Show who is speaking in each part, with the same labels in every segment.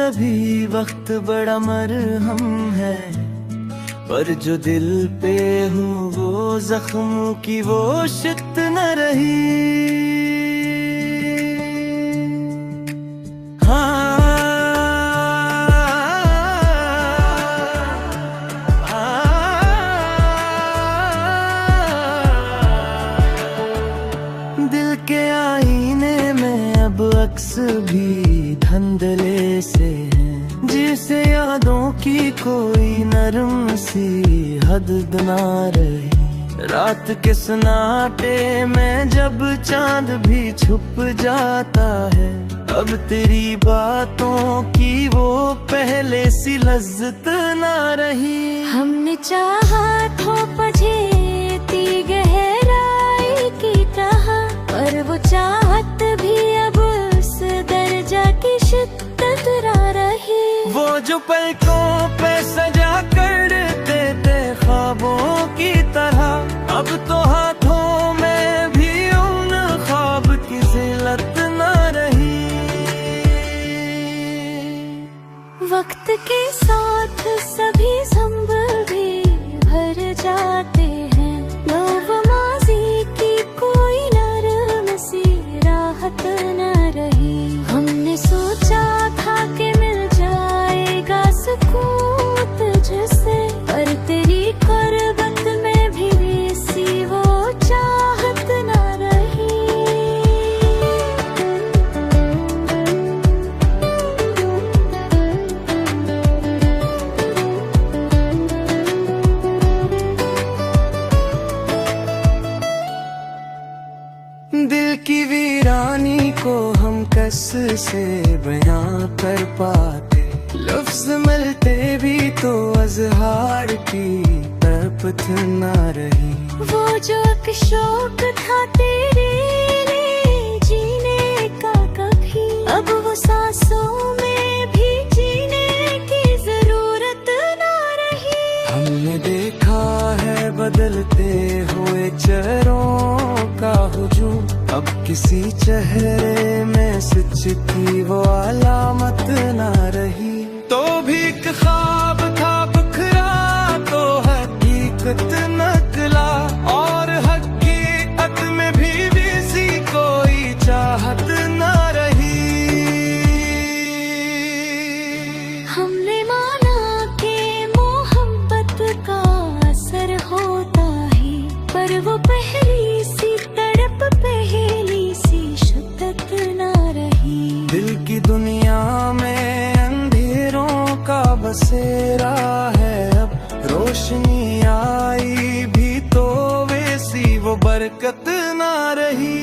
Speaker 1: सभी वक्त बड़ा मरहम है, पर जो दिल पे हूँ वो जख्मों की वो शिकत न रही। दिल के आईने में अब अक्स भी धुंधले से हैं, जिसे यादों की कोई नरम सी हद ना रही। रात के सन्नाटे में जब चांद भी छुप जाता है, अब तेरी बातों की वो पहले सी लज्जत ना रही।
Speaker 2: हमने चाहा तो पजेती गहराई की कहा, पर वो चाहत भी अब उस दर्जा की शिद्दत ना रही।
Speaker 1: वो जो पलकों पे सजा कर देते ख्वाबों की तरह, अब तो हाथों में भी उन ख्वाब की जिल्लत ना रही।
Speaker 2: वक्त के साथ सभी संभल भी भर जाते हैं, लोग माजी की कोई नरम सी राहत न रही। हमने सोचा था कि मिल जाएगा सुकून तुझसे, पर तेरी कुर्बत में भी सी वो चाहत न रही।
Speaker 1: दिल की वीरानी को हम कस से बयां कर पाते, लफ्ज मिलते भी तो अजहार की तड़पत ना रही।
Speaker 2: वो जो एक शौक था तेरे लिए जीने का कभी, अब वो सांसों में भी जीने की जरूरत ना रही।
Speaker 1: हमने देखा है बदलते हुए चेहरों का हुजूम, अब किसी चेहरे में सच की वो अलामत ना रही। तो भी एक ख्वाब था बिखरा तो हकीकत नकला, और हकीकत में भी सी कोई चाहत ना रही।
Speaker 2: हमने माना कि मोहब्बत का असर होता है, पर वो पहली सी तड़प पहली सी शिद्दत ना रही।
Speaker 1: दिल की दुनिया में अंधेरों का बसेरा है, अब रोशनी आई भी तो वैसी वो बरकत ना रही।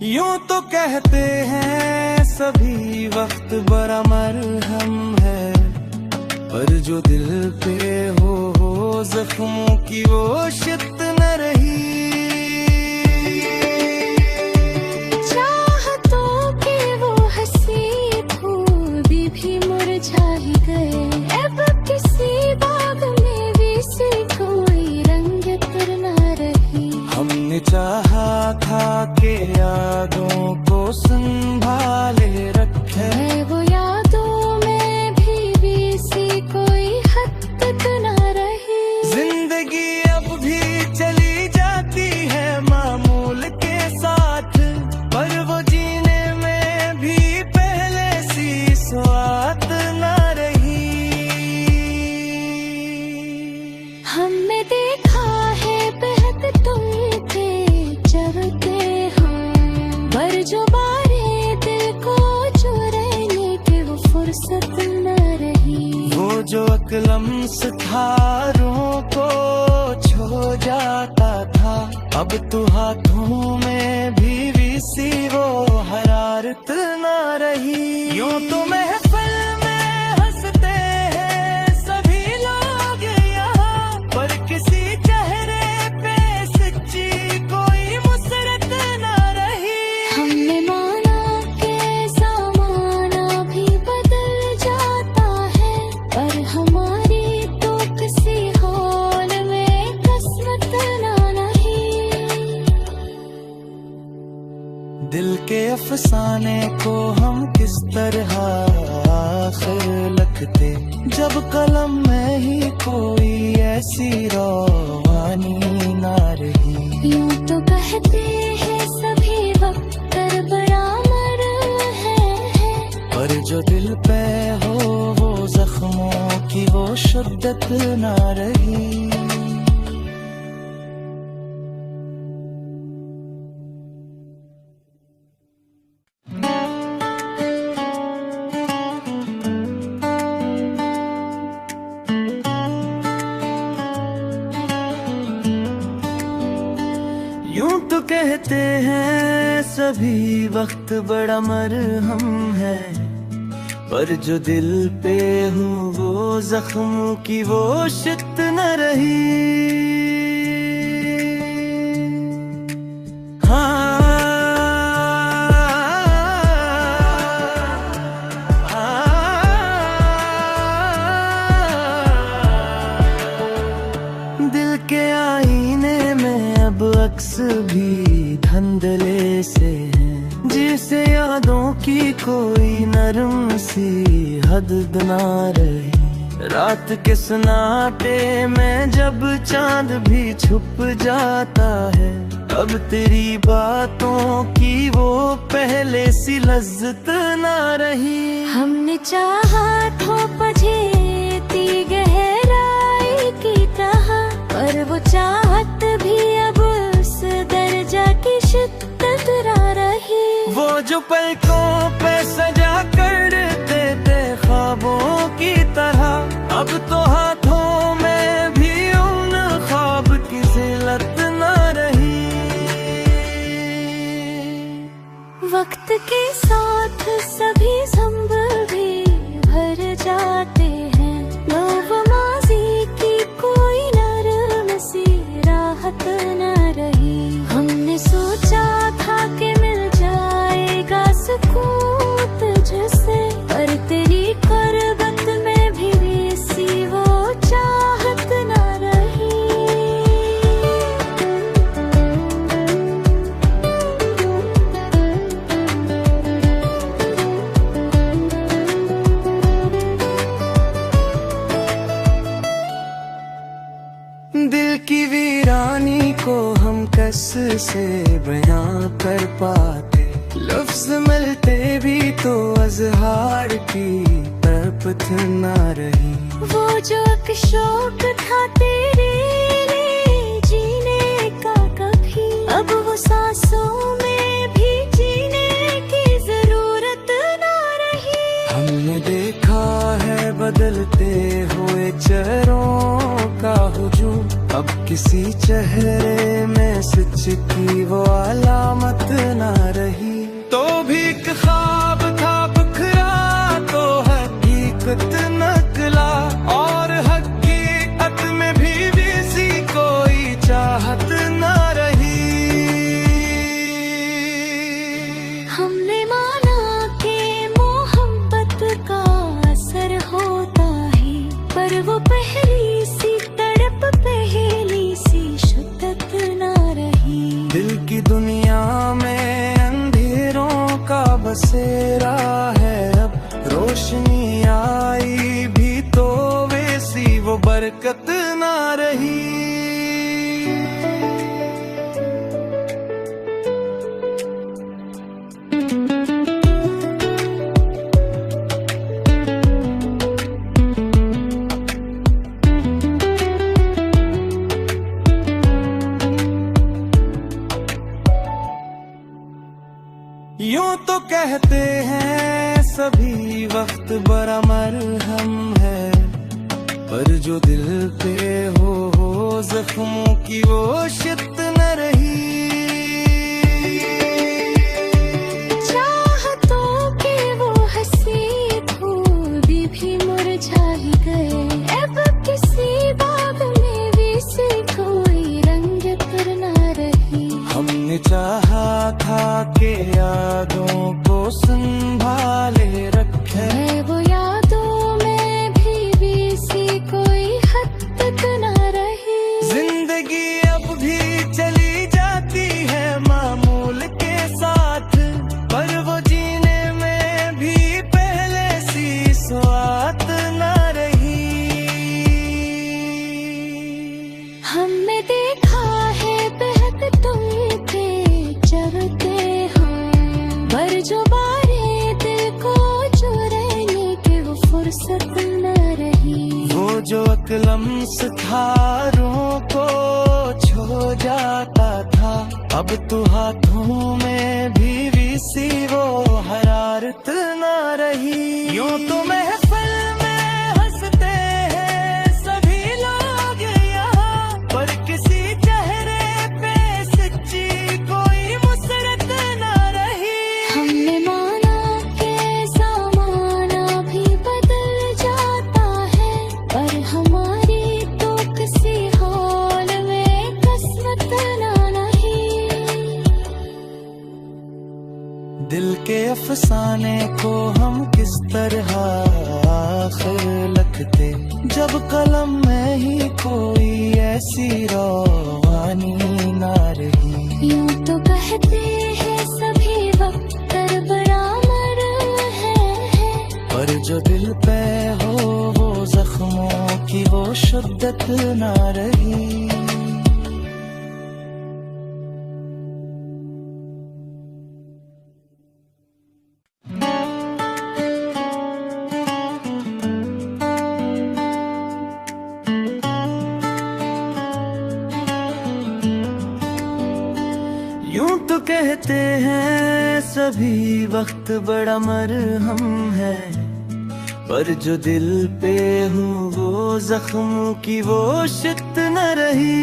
Speaker 1: यूं तो कहते हैं सभी वक्त बड़ा मरहम है, पर जो दिल पे हो जख्मों की वो शिद्दत न रही।
Speaker 2: चाहतों के वो हंसी फूल भी मुरझा ही गए, अब किसी बाग में भी सी कोई रंगत न रही।
Speaker 1: हमने चाहा था कि यादों को संभाले रखे,
Speaker 2: वो यादों में भी सी कोई हद तक न रही।
Speaker 1: जिंदगी अब भी चली जाती है मामूल के साथ, पर वो जीने में भी पहले सी स्वाद न रही।
Speaker 2: हमने देखा है बेहद तुम थे चलते हो, पर जो बारे दिल को जो रहने के वो फुर्सत न रही।
Speaker 1: वो जो अकलम सितारों को छो जाता था, अब तो हाथों में भी सी वो हरारत ना रही। यूं तो महफिल में हंसते हैं सभी लोग यहाँ, पर किसी चेहरे पे सच्ची कोई मुसरत ना रही। दिल के अफसाने को हम किस तरह आखिर लिखते, जब कलम में ही कोई ऐसी रवानी ना रही।
Speaker 2: यूं तो कहते हैं सभी वक्त बराबर है,
Speaker 1: पर जो दिल पे हो वो जख्मों की वो शिद्दत ना रही। यूं तो कहते हैं सभी वक्त बड़ा मरहम है, पर जो दिल पे हूँ वो जख्मों की वो शिद्दत न रही। दिल के आईने में अब अक्स भी धंधले से हैं, जिसे यादों की कोई नरम सी हद ना रही। रात के सन्नाटे में जब चांद भी छुप जाता है, अब तेरी बातों की वो पहले सी लज्जत ना रही।
Speaker 2: हमने चाहा तो पजेती गहराई की तरह, पर वो चाहत भी अब उस दर्जा की शिद्दत ना रही।
Speaker 1: वो जो पलकों पे सजा कर देते ख्वाबों की तरह, अब तो हाथों में भी उन ख्वाब की जिल्लत ना रही।
Speaker 2: वक्त के साथ सभी संभल भी भर जाते हैं, लोग माजी की कोई नरम सी राहत न रही। हमने सोचा था कि मिल जाएगा सुकून तुझसे, पर तेरी करबत में भी वैसी वो चाहत न रही।
Speaker 1: दिल की वीरानी को हम कस से बयां कर पाते, लफ्ज मिलते भी तो अजहार की तरफ ना रही।
Speaker 2: वो जो एक शौक था तेरे लिए जीने का कभी, अब वो सांसों में भी जीने की जरूरत ना रही।
Speaker 1: हमने देखा है बदलते हुए चेहरों का हुजूम, अब किसी चेहरे में सच की वो अलामत ना रही। तो भी एक ख्वाब था बिखरा तो हकीकत नकला, और हकीकत में भी किसी कोई चाहत ना रही।
Speaker 2: हमने माना कि मोहब्बत का असर होता है, पर वो पहली सी तड़प पहली सी शिद्दत ना रही।
Speaker 1: दिल की दुनिया में अंधेरों का बसेरा है, अब रोशनी आई भी तो वैसी वो बरकत ना रही। यूं तो कहते हैं सभी वक्त बड़ा मरहम है, पर जो दिल पे हो जख्मों की वो शिद्दत न रही।
Speaker 2: चाहतों के वो हंसी फूल भी मुरझा ही गए, अब किसी बाग में भी सी कोई रंगत न रही।
Speaker 1: हमने चाहा था कि यादों को संभाले रखे,
Speaker 2: वो यादों में भी सी कोई हद तक न रही।
Speaker 1: जिंदगी अब भी चली जाती है मामूल के साथ,
Speaker 2: पर जो बारे दिल को चुराने के वो फुर्सत न रही।
Speaker 1: वो जो अकलम्स थारों को छो जाता था, अब तो हाथों में भी सी वो हरारत न रही। यूं तो महफिल में हंसते हैं सभी लोग यहाँ, पर किसी चेहरे पे सच्ची कोई मुसरत न रही।
Speaker 2: हमने माना कि ज़माना भी बदल जाता है, पर हमारी तो किसी हाल में किस्मत ना नहीं।
Speaker 1: दिल के अफसाने को हम किस तरह आखिर लिखते, जब कलम में ही कोई ऐसी रवानी ना रही।
Speaker 2: यूं तो कहते हैं सभी वक्त बराबर है,
Speaker 1: पर जो दिल पे हो वो जख्मों की वो शिद्दत ना रही। यूं तो कहते हैं सभी वक्त बड़ा मरहम है, पर जो दिल पे हूँ वो जख्म की वो शिद्दत न रही।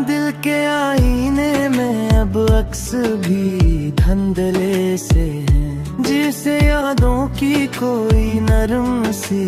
Speaker 1: दिल के आईने में अब अक्स भी धंधले से हैं, जिसे यादों की कोई नरम सी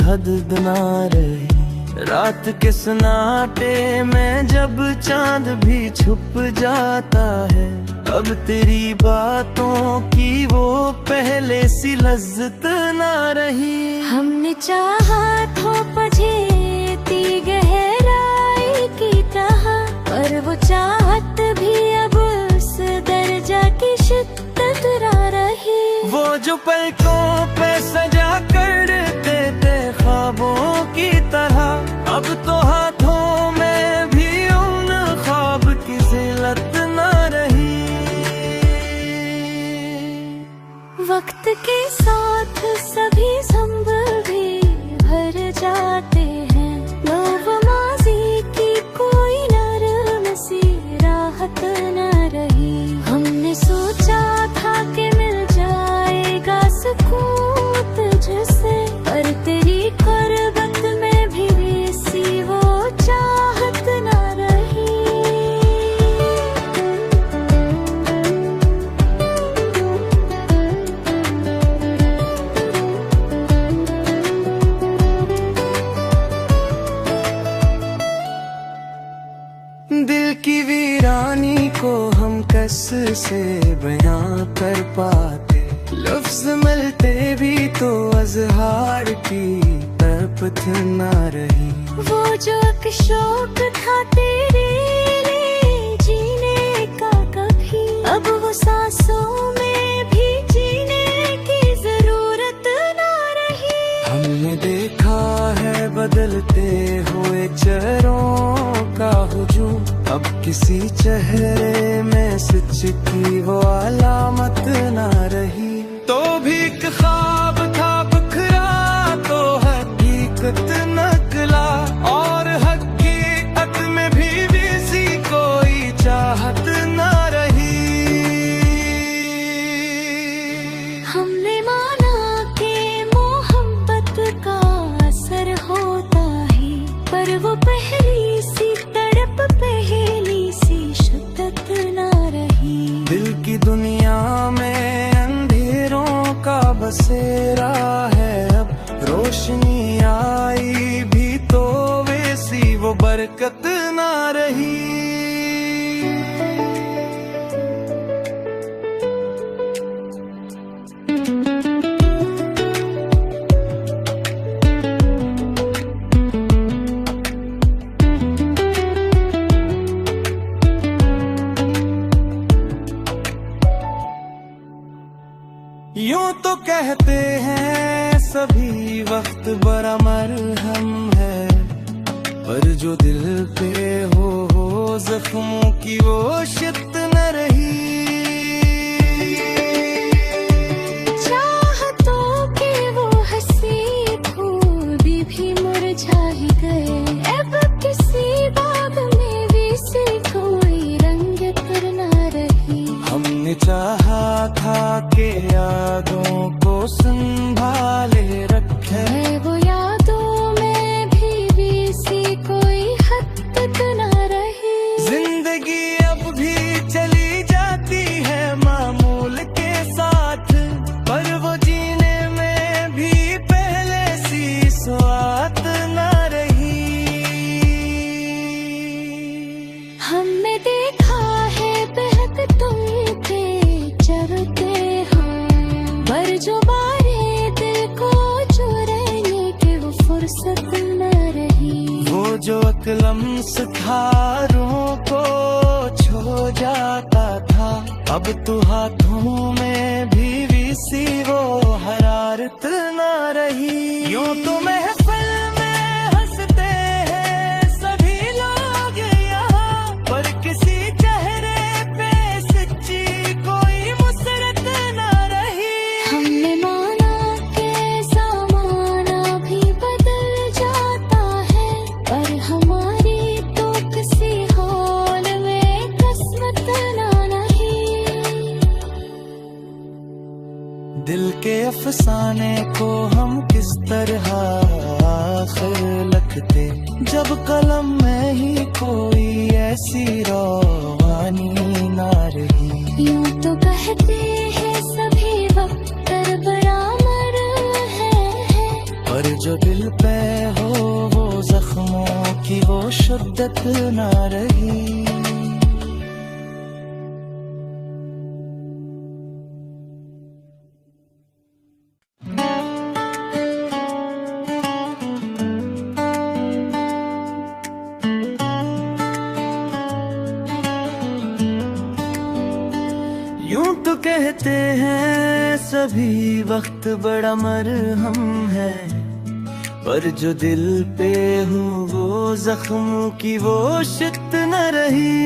Speaker 1: हद ना रही। रात के सन्नाटे में जब चांद भी छुप जाता है, अब तेरी बातों की वो पहले सी लज्जत ना रही।
Speaker 2: हमने चाहा तो पछेती गहराई की तरह, पर वो चाहत भी अब उस दर्जा की शिद्दत ना रही।
Speaker 1: वो जो पलकों पे सजा करते थे ख्वाबों की तरह, अब तो हाथों में भी उन ख्वाब की जिल्लत ना रही।
Speaker 2: वक्त के साथ सभी संभल भी भर जाते हैं, लोग माजी की कोई नरम सी राहत न रही। हमने सोचा था कि मिल जाएगा सुकून तुझसे, पर तेरी कुर्बत में भी सी वो चाहत न रही।
Speaker 1: दिल की वीरानी को हम कस से बयां कर पाते, लफ्ज मिलते भी तो अजहार की तड़पत ना रही।
Speaker 2: वो जो एक शौक था तेरे लिए जीने का कभी, अब वो सांसों में भी जीने की जरूरत ना रही।
Speaker 1: हमने देखा है बदलते हुए चेहरों का हुजूम, अब किसी चेहरे में सच की वो अलामत ना रही। तो भी एक ख्वाब था बिखरा तो हकीकत नकला, और हकीकत में भी सी कोई चाहत ना रही।
Speaker 2: हमने माना कि मोहब्बत का असर होता है, पर वो पहली सी तड़प पहली सी शिद्दत ना रही।
Speaker 1: दिल की दुनिया में अंधेरों का बसेरा है, अब रोशनी आई भी तो वैसी वो बरकत ना रही। यूं तो कहते हैं सभी वक्त बड़ा मरहम है, पर जो दिल पे हो जख्मों की वो शिद्दत न रही।
Speaker 2: चाहतों के वो हंसी फूल भी मुरझा ही गए, अब किसी बाग में भी से कोई रंगत न रही।
Speaker 1: हमने चाहा था कि यादों को संभाले रखे,
Speaker 2: वो यादों में भी सी कोई हद तक न रही।
Speaker 1: जिंदगी अब भी चली जाती है मामूल के साथ, पर वो जीने में भी पहले सी स्वात न रही।
Speaker 2: हमने देखा है बहक तुम थे चलते हम, पर जो बारे दिल को चुराने के वो फुर्सत न रही।
Speaker 1: वो जो अकलम सितारों को छो जाता था, अब तो हाथों में भी सी वो हरारत न रही। यूं तो महफिल में हंसते हैं सभी लोग यहाँ, पर किसी चेहरे पे सच्ची कोई मुसरत न रही।
Speaker 2: हमने माना कि ज़माना भी बदल जाता है, पर हमारी तो किसी हाल में किस्मत ना नहीं।
Speaker 1: दिल के अफसाने को हम किस तरह आखिर लिखते, जब कलम में ही कोई ऐसी रवानी ना रही।
Speaker 2: यूं तो कहते हैं सभी वक्त बराबर है,
Speaker 1: पर जो दिल पे हो वो जख्मों की वो शिद्दत ना रही। यूं तो कहते हैं सभी वक्त बड़ा मरहम है, पर जो दिल पे हूँ वो जख्मों की वो शिद्दत न रही।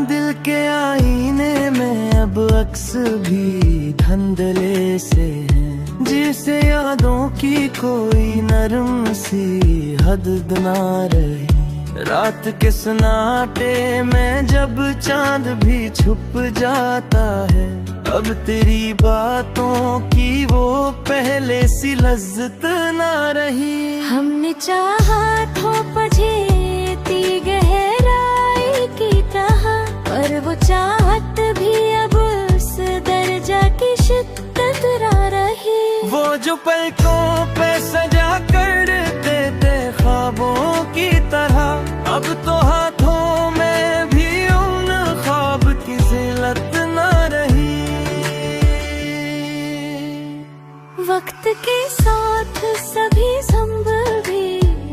Speaker 1: दिल के आईने में अब अक्स भी धंधले से हैं, जिसे यादों की कोई नरम सी हद ना रही। रात के सन्नाटे में जब चांद भी छुप जाता है, अब तेरी बातों की वो पहले सी लज्जत ना रही।
Speaker 2: हमने चाहा तो पजेती गहराई की तरह, पर वो चाहत भी अब उस दर्जा की शिद्दत ना रही।
Speaker 1: वो जो पलकों पे सजा कर देते ख्वाबों की तरह, अब तो हाथों में भी उन ख्वाब की जिल्लत ना रही।
Speaker 2: वक्त के साथ सभी संभल भी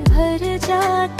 Speaker 2: भर जाते